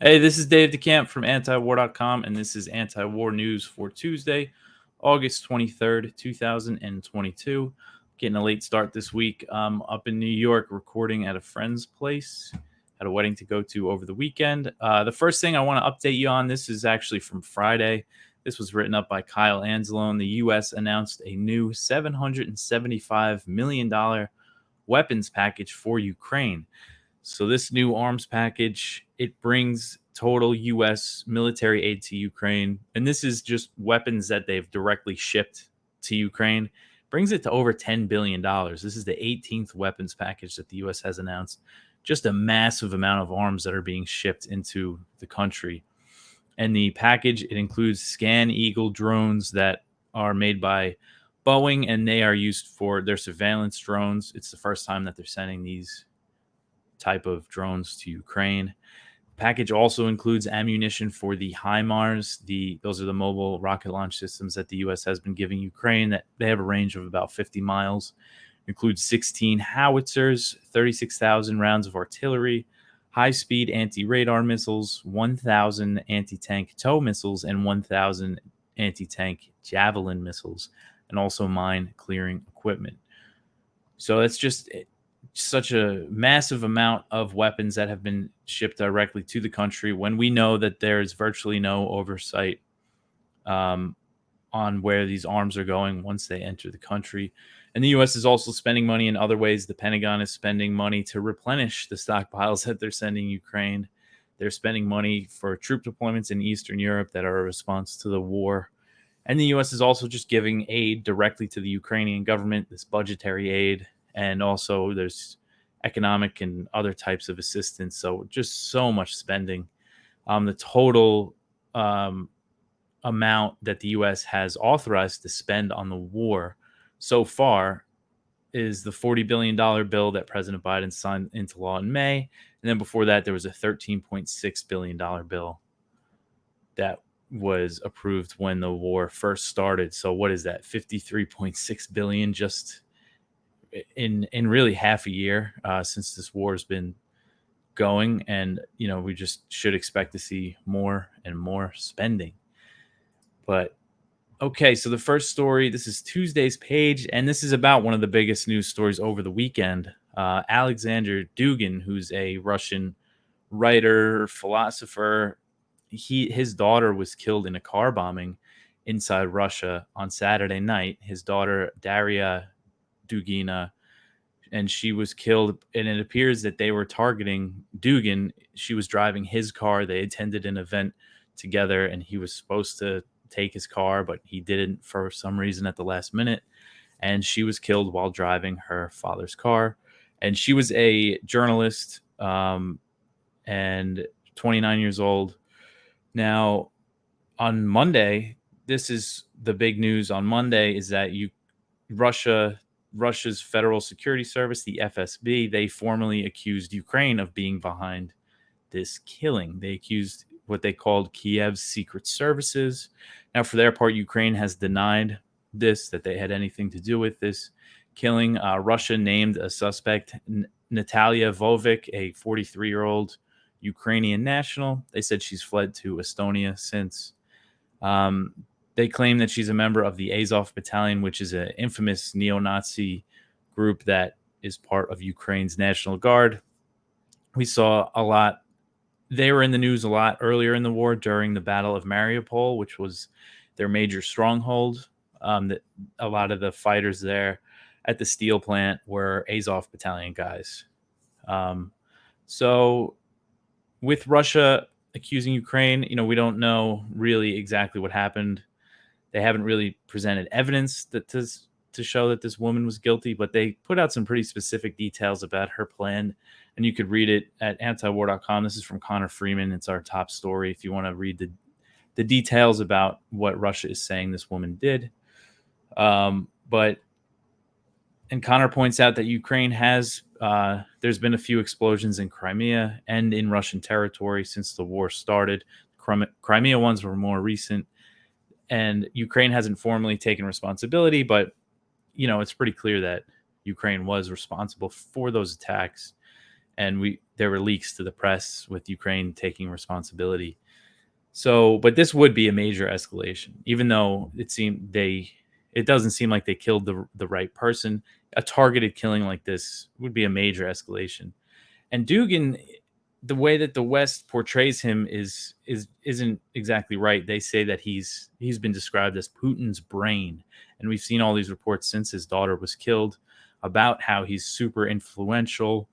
Hey, this is Dave DeCamp from Antiwar.com, and this is Anti-War News for Tuesday, August 23rd, 2022. Getting a late start this week. Up in New York, recording at a friend's place. Had a wedding to go to over the weekend. The first thing I want to update you on, this is actually from Friday. This was written up by Kyle Anzalone. The U.S. announced a new $775 million weapons package for Ukraine. So this new arms package, it brings total U.S. military aid to Ukraine, and this is just weapons that they've directly shipped to Ukraine, brings it to over $10 billion. This is the 18th weapons package that the U.S. has announced. Just a massive amount of arms that are being shipped into the country. And the package, it includes Scan Eagle drones that are made by Boeing, and they are used for their surveillance drones. It's the first time that they're sending these type of drones to Ukraine. The package also includes ammunition for the HIMARS. Those are the mobile rocket launch systems that the U.S. has been giving Ukraine. That they have a range of about 50 miles. It includes 16 howitzers, 36,000 rounds of artillery, high-speed anti-radar missiles, 1,000 anti-tank tow missiles, and 1,000 anti-tank javelin missiles, and also mine-clearing equipment. So that's just such a massive amount of weapons that have been shipped directly to the country when we know that there is virtually no oversight on where these arms are going once they enter the country. And the U.S. is also spending money in other ways. The Pentagon is spending money to replenish the stockpiles that they're sending Ukraine. They're spending money for troop deployments in Eastern Europe that are a response to the war. And the U.S. is also just giving aid directly to the Ukrainian government, this budgetary aid. And also there's economic and other types of assistance. So just so much spending. The total amount that the U.S. has authorized to spend on the war so far is the $40 billion bill that President Biden signed into law in May. And then before that, there was a $13.6 billion bill that was approved when the war first started. So what is that? $53.6 billion just in really half a year since this war has been going. And, we just should expect to see more and more spending. But okay, so the first story, this is Tuesday's page, and this is about one of the biggest news stories over the weekend. Alexander Dugin, who's a Russian writer, philosopher, his daughter was killed in a car bombing inside Russia on Saturday night. His daughter, Daria Dugina, and she was killed, and it appears that they were targeting Dugin. She was driving his car. They attended an event together, and he was supposed to take his car, but he didn't for some reason at the last minute, and she was killed while driving her father's car. And she was a journalist and 29 years old. Now, on Monday, this is the big news on Monday, is that Russia's Federal Security Service, the FSB, they formally accused Ukraine of being behind this killing. They accused what they called Kiev's secret services. Now, for their part, Ukraine has denied that they had anything to do with this killing. Russia named a suspect, Natalia Vovik, a 43-year-old Ukrainian national. They said she's fled to Estonia since. They claim that she's a member of the Azov Battalion, which is an infamous neo-Nazi group that is part of Ukraine's National Guard. We saw a lot. They were in the news a lot earlier in the war during the Battle of Mariupol, which was their major stronghold. That a lot of the fighters there at the steel plant were Azov Battalion guys. So with Russia accusing Ukraine, we don't know really exactly what happened. They haven't really presented evidence to show that this woman was guilty, but they put out some pretty specific details about her plan, and you could read it at antiwar.com. This is from Connor Freeman. It's our top story if you want to read the details about what Russia is saying this woman did. And Connor points out that Ukraine has, there's been a few explosions in Crimea and in Russian territory since the war started. Crimea ones were more recent, and Ukraine hasn't formally taken responsibility, but it's pretty clear that Ukraine was responsible for those attacks. and there were leaks to the press with Ukraine taking responsibility. So, but this would be a major escalation, even though it doesn't seem like they killed the right person. A targeted killing like this would be a major escalation. And Dugin, the way that the West portrays him isn't exactly right. They say that he's been described as Putin's brain, and we've seen all these reports since his daughter was killed about how he's super influential.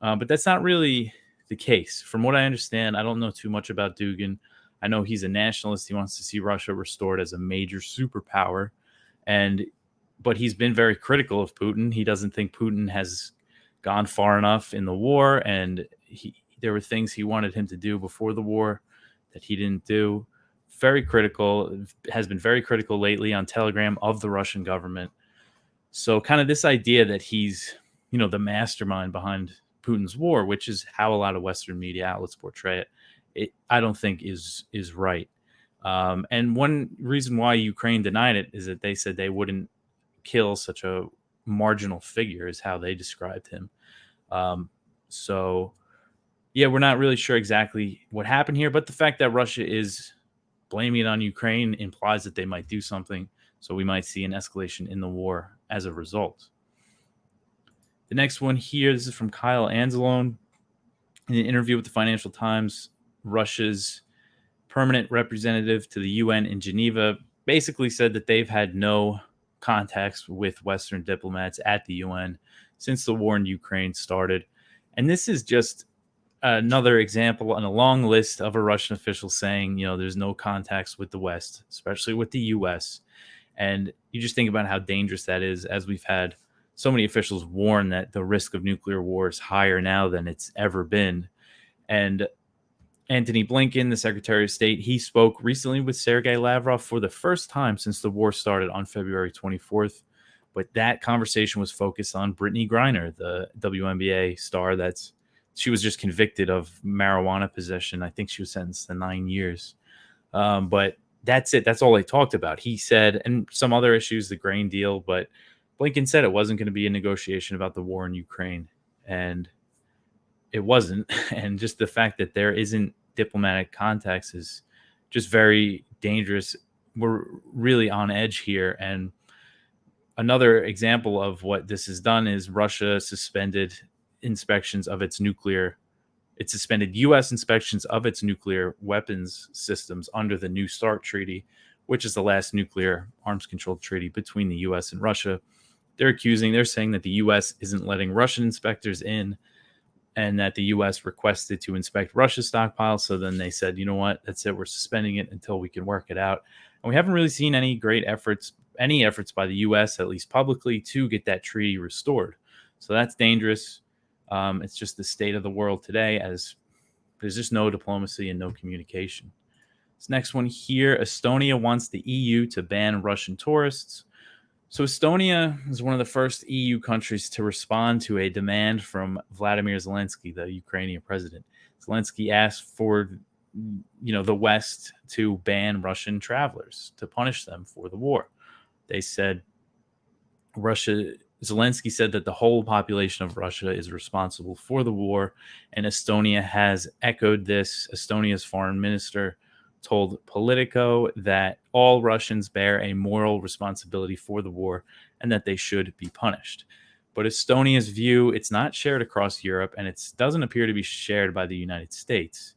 But that's not really the case. From what I understand, I don't know too much about Dugin. I know he's a nationalist. He wants to see Russia restored as a major superpower, and but he's been very critical of Putin. He doesn't think Putin has gone far enough in the war, and there were things he wanted him to do before the war that he didn't do. Very critical, has been very critical lately on Telegram of the Russian government. So kind of this idea that he's, the mastermind behind Putin's war, which is how a lot of Western media outlets portray it, I don't think is right. And one reason why Ukraine denied it is that they said they wouldn't kill such a marginal figure, is how they described him. So, yeah, we're not really sure exactly what happened here, but the fact that Russia is blaming it on Ukraine implies that they might do something. So we might see an escalation in the war as a result. The next one here, this is from Kyle Anzalone. In an interview with the Financial Times, Russia's permanent representative to the UN in Geneva basically said that they've had no contacts with Western diplomats at the UN since the war in Ukraine started. And this is just another example on a long list of a Russian official saying, there's no contacts with the West, especially with the US. And you just think about how dangerous that is, as we've had so many officials warn that the risk of nuclear war is higher now than it's ever been. And Antony Blinken, the Secretary of State, he spoke recently with Sergei Lavrov for the first time since the war started on February 24th. But that conversation was focused on Brittany Griner, the WNBA star she was just convicted of marijuana possession. I think she was sentenced to 9 years. But that's it. That's all they talked about. He said, and some other issues, the grain deal, but Blinken said it wasn't going to be a negotiation about the war in Ukraine. And it wasn't. And just the fact that there isn't diplomatic contacts is just very dangerous. We're really on edge here. And another example of what this has done is Russia suspended inspections of its nuclear. It suspended U.S. inspections of its nuclear weapons systems under the New START Treaty, which is the last nuclear arms control treaty between the U.S. and Russia. They're saying that the U.S. isn't letting Russian inspectors in, and that the U.S. requested to inspect Russia's stockpile. So then they said, you know what, that's it. We're suspending it until we can work it out. And we haven't really seen any efforts by the U.S., at least publicly, to get that treaty restored. So that's dangerous. It's just the state of the world today, as there's just no diplomacy and no communication. This next one here, Estonia wants the EU to ban Russian tourists. So Estonia is one of the first EU countries to respond to a demand from Vladimir Zelensky, the Ukrainian president. Zelensky asked for, the West to ban Russian travelers, to punish them for the war. They said Zelensky said that the whole population of Russia is responsible for the war, and Estonia has echoed this. Estonia's foreign minister told Politico that all Russians bear a moral responsibility for the war and that they should be punished. But Estonia's view, it's not shared across Europe, and it doesn't appear to be shared by the United States.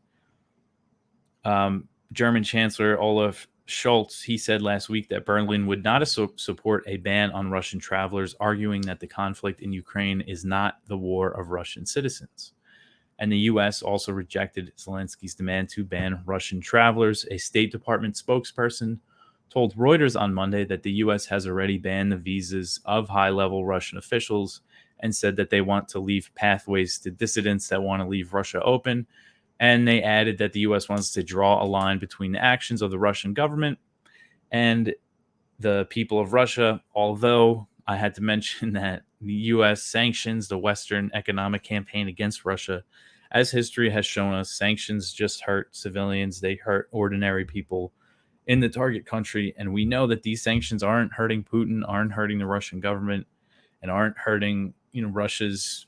German Chancellor Olaf Scholz, he said last week that Berlin would not support a ban on Russian travelers, arguing that the conflict in Ukraine is not the war of Russian citizens. And the U.S. also rejected Zelensky's demand to ban Russian travelers. A State Department spokesperson told Reuters on Monday that the U.S. has already banned the visas of high-level Russian officials and said that they want to leave pathways to dissidents that want to leave Russia open. And they added that the U.S. wants to draw a line between the actions of the Russian government and the people of Russia, although I had to mention that the U.S. sanctions the Western economic campaign against Russia. As history has shown us, sanctions just hurt civilians. They hurt ordinary people in the target country. And we know that these sanctions aren't hurting Putin, aren't hurting the Russian government, and aren't hurting, Russia's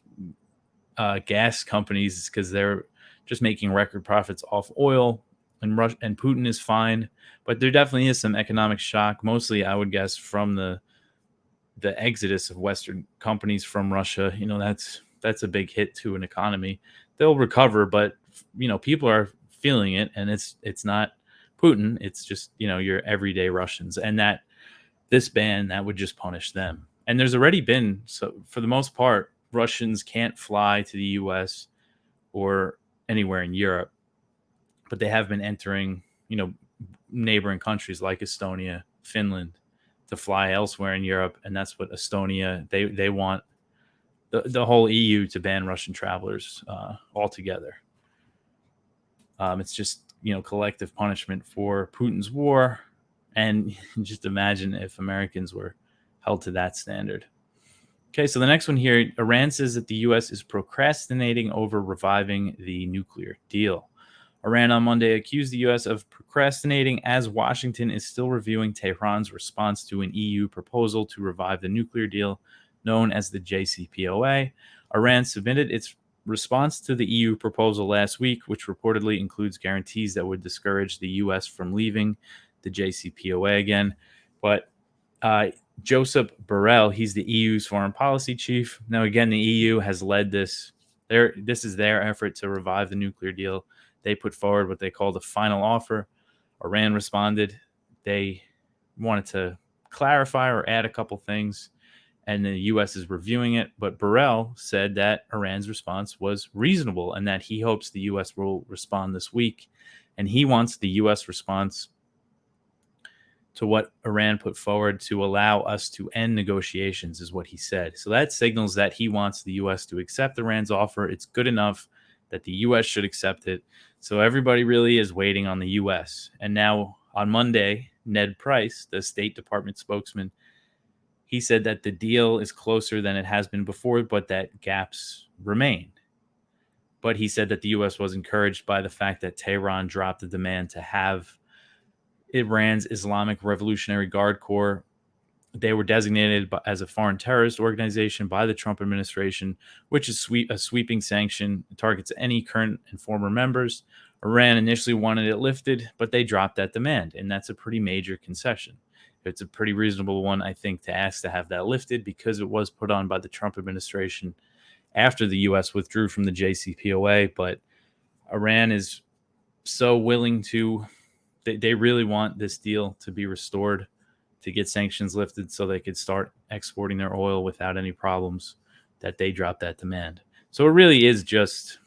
gas companies because they're just making record profits off oil, and and Putin is fine. But there definitely is some economic shock, mostly I would guess from the exodus of Western companies from Russia. That's a big hit to an economy. They'll recover, but people are feeling it, and it's not Putin. It's just your everyday Russians, and that this ban that would just punish them. And there's already been, so for the most part, Russians can't fly to the U.S. or anywhere in Europe, but they have been entering neighboring countries like Estonia, Finland, to fly elsewhere in Europe, and that's what Estonia they want the whole EU to ban Russian travelers altogether. It's just collective punishment for Putin's war, and just imagine if Americans were held to that standard. Okay, so the next one here, Iran says that the U.S. is procrastinating over reviving the nuclear deal. Iran on Monday accused the U.S. of procrastinating as Washington is still reviewing Tehran's response to an EU proposal to revive the nuclear deal known as the JCPOA. Iran submitted its response to the EU proposal last week, which reportedly includes guarantees that would discourage the U.S. from leaving the JCPOA again. But Joseph Borrell, he's the EU's foreign policy chief. Now, again, the EU has led this. This is their effort to revive the nuclear deal. They put forward what they call the final offer. Iran responded. They wanted to clarify or add a couple things, and the U.S. is reviewing it. But Borrell said that Iran's response was reasonable and that he hopes the U.S. will respond this week. And he wants the U.S. response to what Iran put forward to allow us to end negotiations, is what he said. So that signals that he wants the U.S. to accept Iran's offer. It's good enough that the U.S. should accept it. So everybody really is waiting on the U.S. And now on Monday, Ned Price, the State Department spokesman, he said that the deal is closer than it has been before, but that gaps remain. But he said that the U.S. was encouraged by the fact that Tehran dropped the demand to have Iran's Islamic Revolutionary Guard Corps. They were designated as a foreign terrorist organization by the Trump administration, which is a sweeping sanction. It targets any current and former members. Iran initially wanted it lifted, but they dropped that demand, and that's a pretty major concession. It's a pretty reasonable one, I think, to ask to have that lifted because it was put on by the Trump administration after the U.S. withdrew from the JCPOA. But Iran is so willing to, they really want this deal to be restored, to get sanctions lifted so they could start exporting their oil without any problems, that they drop that demand. So it really is just,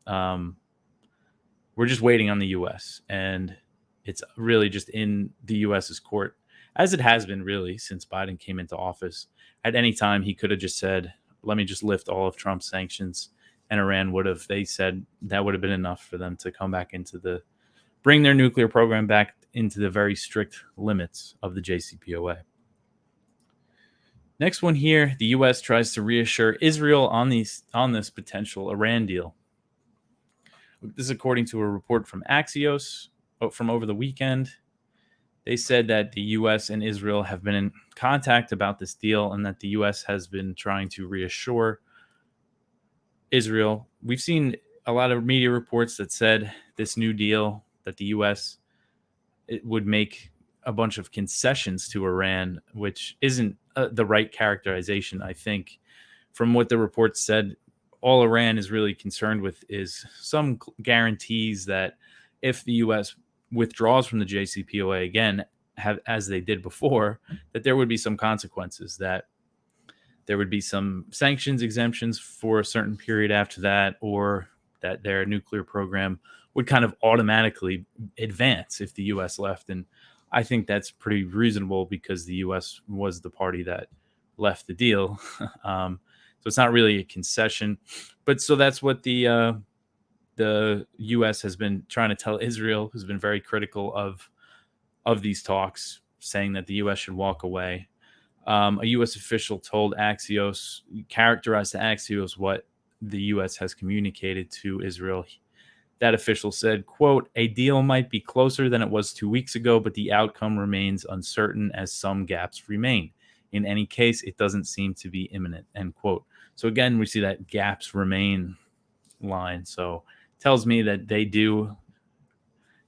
we're just waiting on the U.S. and it's really just in the U.S.'s court, as it has been really since Biden came into office. At any time, he could have just said, let me just lift all of Trump's sanctions, and Iran would have, they said that would have been enough for them to come back into bring their nuclear program back into the very strict limits of the JCPOA. Next one here, the U.S. tries to reassure Israel on this potential Iran deal. This is according to a report from Axios from over the weekend. They said that the U.S. and Israel have been in contact about this deal and that the U.S. has been trying to reassure Israel. We've seen a lot of media reports that said this new deal, that the U.S. it would make a bunch of concessions to Iran, which isn't the right characterization, I think. From what the report said, all Iran is really concerned with is some guarantees that if the U.S. withdraws from the JCPOA again, as they did before, that there would be some consequences, that there would be some sanctions exemptions for a certain period after that, or that their nuclear program would kind of automatically advance if the U.S. left. And I think that's pretty reasonable because the U.S. was the party that left the deal. So it's not really a concession. But so that's what the U.S. has been trying to tell Israel, who's been very critical of these talks, saying that the U.S. should walk away. A U.S. official told Axios, characterized to Axios what the U.S. has communicated to Israel. That official said, quote, "A deal might be closer than it was 2 weeks ago, but the outcome remains uncertain as some gaps remain. In any case, it doesn't seem to be imminent," end quote. So again, we see that gaps remain line. So tells me that they do,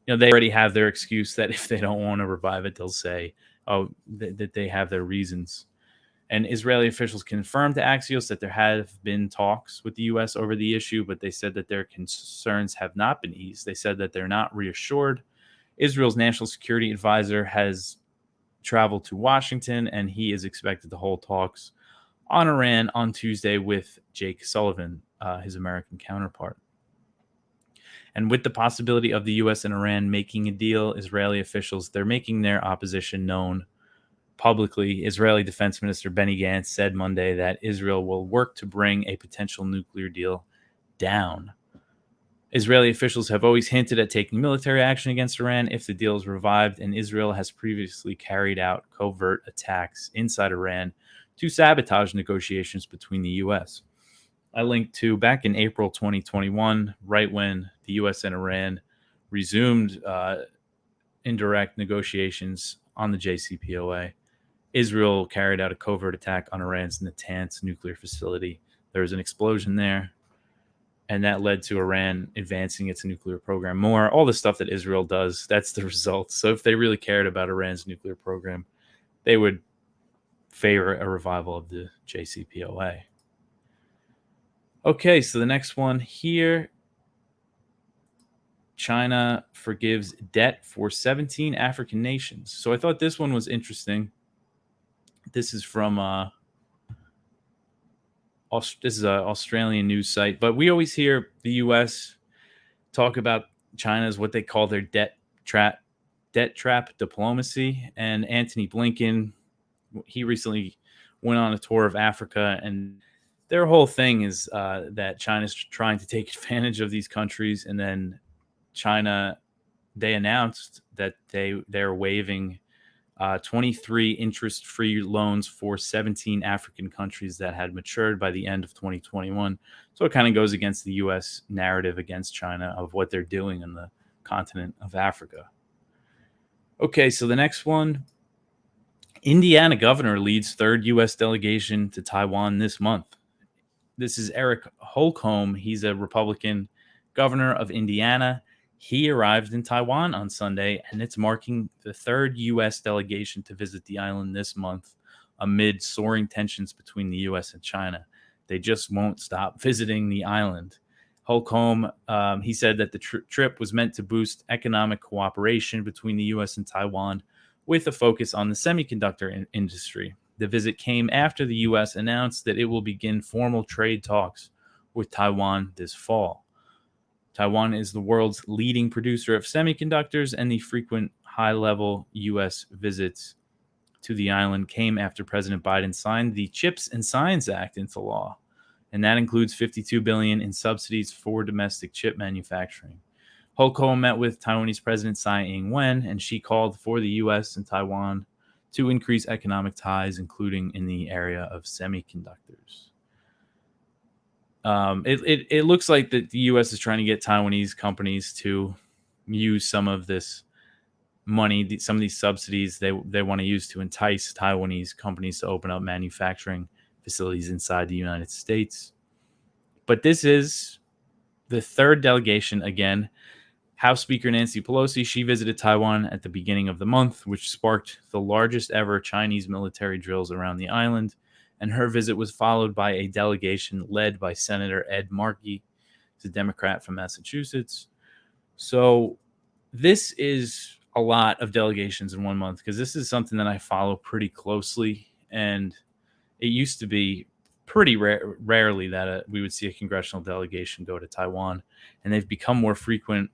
they already have their excuse that if they don't want to revive it, they'll say, oh, that they have their reasons. And Israeli officials confirmed to Axios that there have been talks with the U.S. over the issue, but they said that their concerns have not been eased. They said that they're not reassured. Israel's national security advisor has traveled to Washington, and he is expected to hold talks on Iran on Tuesday with Jake Sullivan, his American counterpart. And with the possibility of the U.S. and Iran making a deal, Israeli officials, they're making their opposition known publicly. Israeli Defense Minister Benny Gantz said Monday that Israel will work to bring a potential nuclear deal down. Israeli officials have always hinted at taking military action against Iran if the deal is revived, and Israel has previously carried out covert attacks inside Iran to sabotage negotiations between the U.S. I linked to back in April 2021, right when the U.S. and Iran resumed indirect negotiations on the JCPOA. Israel carried out a covert attack on Iran's Natanz nuclear facility. There was an explosion there, and that led to Iran advancing its nuclear program more. All the stuff that Israel does, that's the result. So if they really cared about Iran's nuclear program, they would favor a revival of the JCPOA. Okay, so the next one here. China forgives debt for 17 African nations. So I thought this one was interesting. This is from this is an Australian news site, but we always hear the U.S. talk about China's what they call their debt trap diplomacy. And Antony Blinken, he recently went on a tour of Africa, and their whole thing is that China's trying to take advantage of these countries, and then China, they announced that they're waiving 23 interest-free loans for 17 African countries that had matured by the end of 2021. So it kind of goes against the U.S. narrative against China of what they're doing in the continent of Africa. Okay, so the next one. Indiana governor leads third U.S. delegation to Taiwan this month. This is Eric Holcomb. He's a Republican governor of Indiana. He arrived in Taiwan on Sunday, and it's marking the third U.S. delegation to visit the island this month amid soaring tensions between the U.S. and China. They just won't stop visiting the island. Holcomb, he said that the trip was meant to boost economic cooperation between the U.S. and Taiwan with a focus on the semiconductor industry. The visit came after the U.S. announced that it will begin formal trade talks with Taiwan this fall. Taiwan is the world's leading producer of semiconductors, and the frequent high-level U.S. visits to the island came after President Biden signed the CHIPS and Science Act into law, and that includes $52 billion in subsidies for domestic chip manufacturing. Holcomb met with Taiwanese President Tsai Ing-wen, and she called for the U.S. and Taiwan to increase economic ties, including in the area of semiconductors. It looks like that the U.S. is trying to get Taiwanese companies to use some of this money, some of these subsidies they want to use to entice Taiwanese companies to open up manufacturing facilities inside the United States. But this is the third delegation again. House Speaker Nancy Pelosi, she visited Taiwan at the beginning of the month, which sparked the largest ever Chinese military drills around the island. And her visit was followed by a delegation led by Senator Ed Markey, who's a Democrat from Massachusetts. So this is a lot of delegations in 1 month, because this is something that I follow pretty closely. And it used to be pretty rarely that we would see a congressional delegation go to Taiwan. And they've become more frequent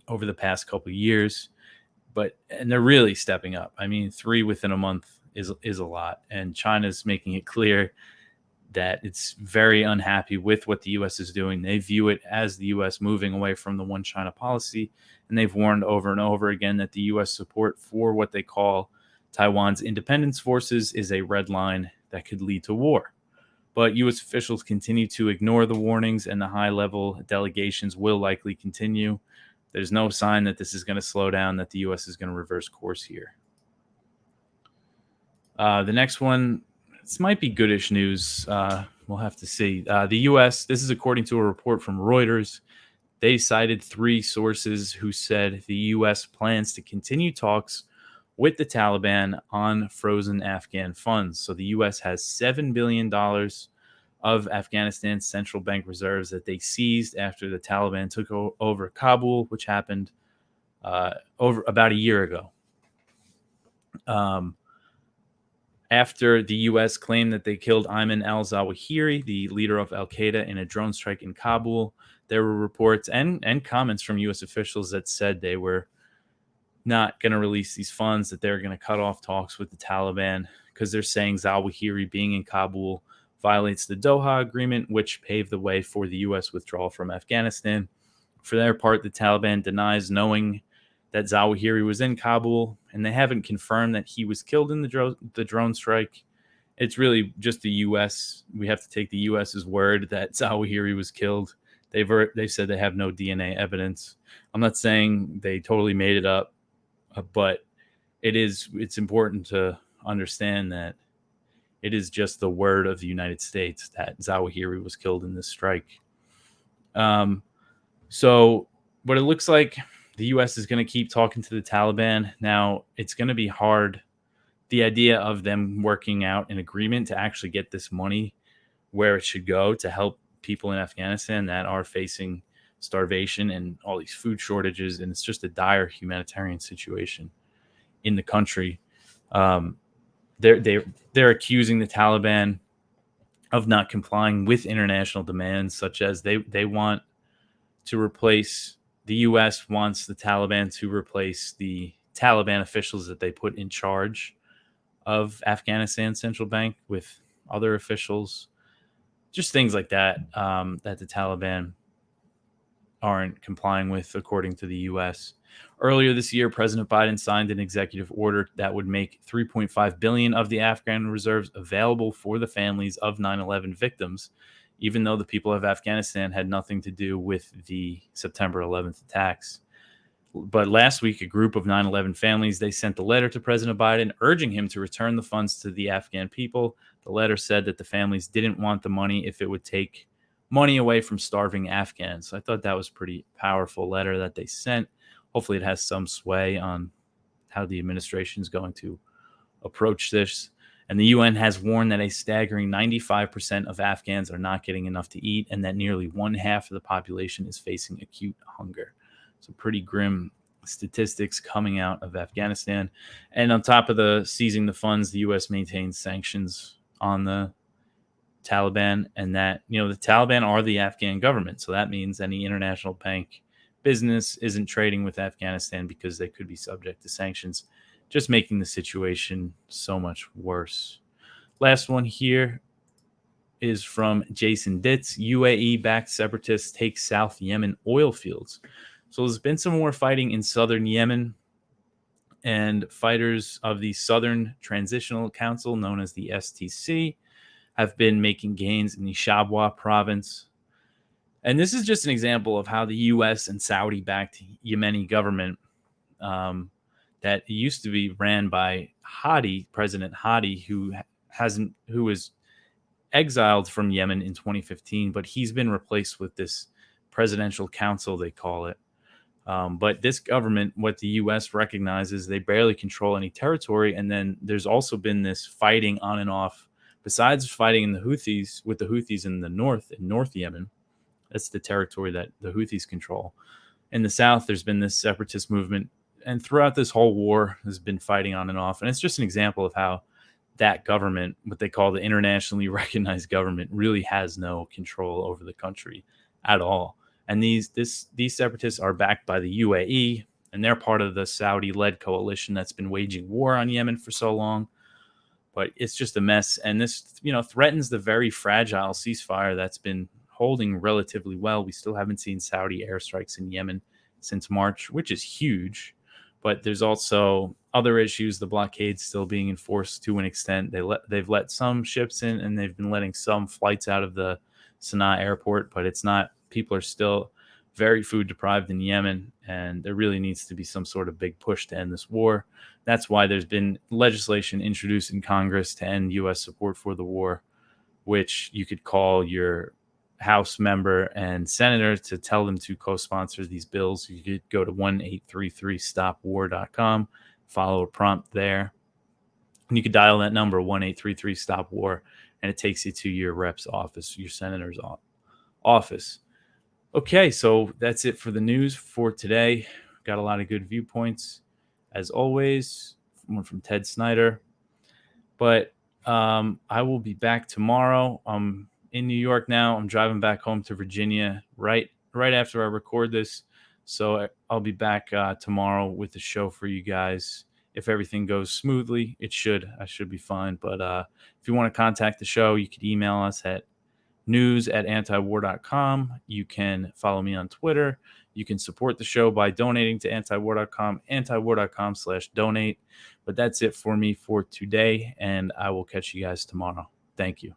over the past couple of years. And they're really stepping up. I mean, 3 within a month is a lot, and China's making it clear that it's very unhappy with what the U.S. is doing. They view it as the U.S. moving away from the one China policy, and they've warned over and over again that the U.S. support for what they call Taiwan's independence forces is a red line that could lead to war. But U.S. officials continue to ignore the warnings, and the high-level delegations will likely continue. There's no sign that this is going to slow down, that the U.S. is going to reverse course here. The next one, this might be goodish news we'll have to see. The U.S., this is according to a report from Reuters. They cited three sources who said the U.S. plans to continue talks with the Taliban on frozen Afghan funds. So the U.S. has $7 billion of Afghanistan's central bank reserves that they seized after the Taliban took over Kabul, which happened over about a year ago. After the U.S. claimed that they killed Ayman al-Zawahiri, the leader of al-Qaeda, in a drone strike in Kabul, there were reports and comments from U.S. officials that said they were not going to release these funds, that they're going to cut off talks with the Taliban because they're saying Zawahiri being in Kabul violates the Doha Agreement, which paved the way for the U.S. withdrawal from Afghanistan. For their part, the Taliban denies knowing that Zawahiri was in Kabul, and they haven't confirmed that he was killed in the drone strike. It's really just the U.S. We have to take the U.S.'s word that Zawahiri was killed. They've said they have no DNA evidence. I'm not saying they totally made it up, but it's important to understand that it is just the word of the United States that Zawahiri was killed in this strike. So what it looks like, the U.S. is going to keep talking to the Taliban. Now, it's going to be hard. The idea of them working out an agreement to actually get this money where it should go to help people in Afghanistan that are facing starvation and all these food shortages, and it's just a dire humanitarian situation in the country. They're accusing the Taliban of not complying with international demands, such as they want to replace. The U.S. wants the Taliban to replace the Taliban officials that they put in charge of Afghanistan central bank with other officials, just things like that, that the Taliban aren't complying with, according to the U.S. Earlier this year, President Biden signed an executive order that would make $3.5 billion of the Afghan reserves available for the families of 9/11 victims, even though the people of Afghanistan had nothing to do with the September 11th attacks. But last week, a group of 9/11 families, they sent a letter to President Biden urging him to return the funds to the Afghan people. The letter said that the families didn't want the money if it would take money away from starving Afghans. So I thought that was a pretty powerful letter that they sent. Hopefully it has some sway on how the administration is going to approach this. And the UN has warned that a staggering 95% of Afghans are not getting enough to eat, and that nearly one half of the population is facing acute hunger. So pretty grim statistics coming out of Afghanistan. And on top of the seizing the funds, the U.S. maintains sanctions on the Taliban, and that, the Taliban are the Afghan government. So that means any international bank business isn't trading with Afghanistan because they could be subject to sanctions, just making the situation so much worse. Last one here is from Jason Ditz. UAE-backed separatists take South Yemen oil fields. So there's been some more fighting in southern Yemen, and fighters of the Southern Transitional Council, known as the STC, have been making gains in the Shabwa province. And this is just an example of how the U.S. and Saudi-backed Yemeni government that used to be ran by President Hadi, who was exiled from Yemen in 2015, but he's been replaced with this presidential council, they call it. But this government, what the U.S. recognizes, they barely control any territory. And then there's also been this fighting on and off, besides fighting in the Houthis, with the Houthis in North Yemen. That's the territory that the Houthis control. In the south, there's been this separatist movement. And throughout this whole war, has been fighting on and off. And it's just an example of how that government, what they call the internationally recognized government, really has no control over the country at all. And these separatists are backed by the UAE, and they're part of the Saudi-led coalition that's been waging war on Yemen for so long. But it's just a mess. And this, threatens the very fragile ceasefire that's been holding relatively well. We still haven't seen Saudi airstrikes in Yemen since March, which is huge. But there's also other issues. The blockade's still being enforced to an extent. They've let some ships in, and they've been letting some flights out of the Sana'a airport, but it's not. People are still very food deprived in Yemen, and there really needs to be some sort of big push to end this war. That's why there's been legislation introduced in Congress to end U.S. support for the war, which you could call your House member and senator to tell them to co-sponsor these bills. You could go to 1-833-STOP-WAR.com, follow a prompt there, and you could dial that number 1-833-STOP-WAR, and it takes you to your rep's office, your senator's office. Okay, so that's it for the news for today. Got a lot of good viewpoints, as always. One from Ted Snyder. But I will be back tomorrow. I'm in New York now. I'm driving back home to Virginia right after I record this. So I'll be back tomorrow with the show for you guys. If everything goes smoothly, I should be fine. But if you want to contact the show, you can email us at news@antiwar.com. You can follow me on Twitter. You can support the show by donating to antiwar.com, antiwar.com/donate. But that's it for me for today, and I will catch you guys tomorrow. Thank you.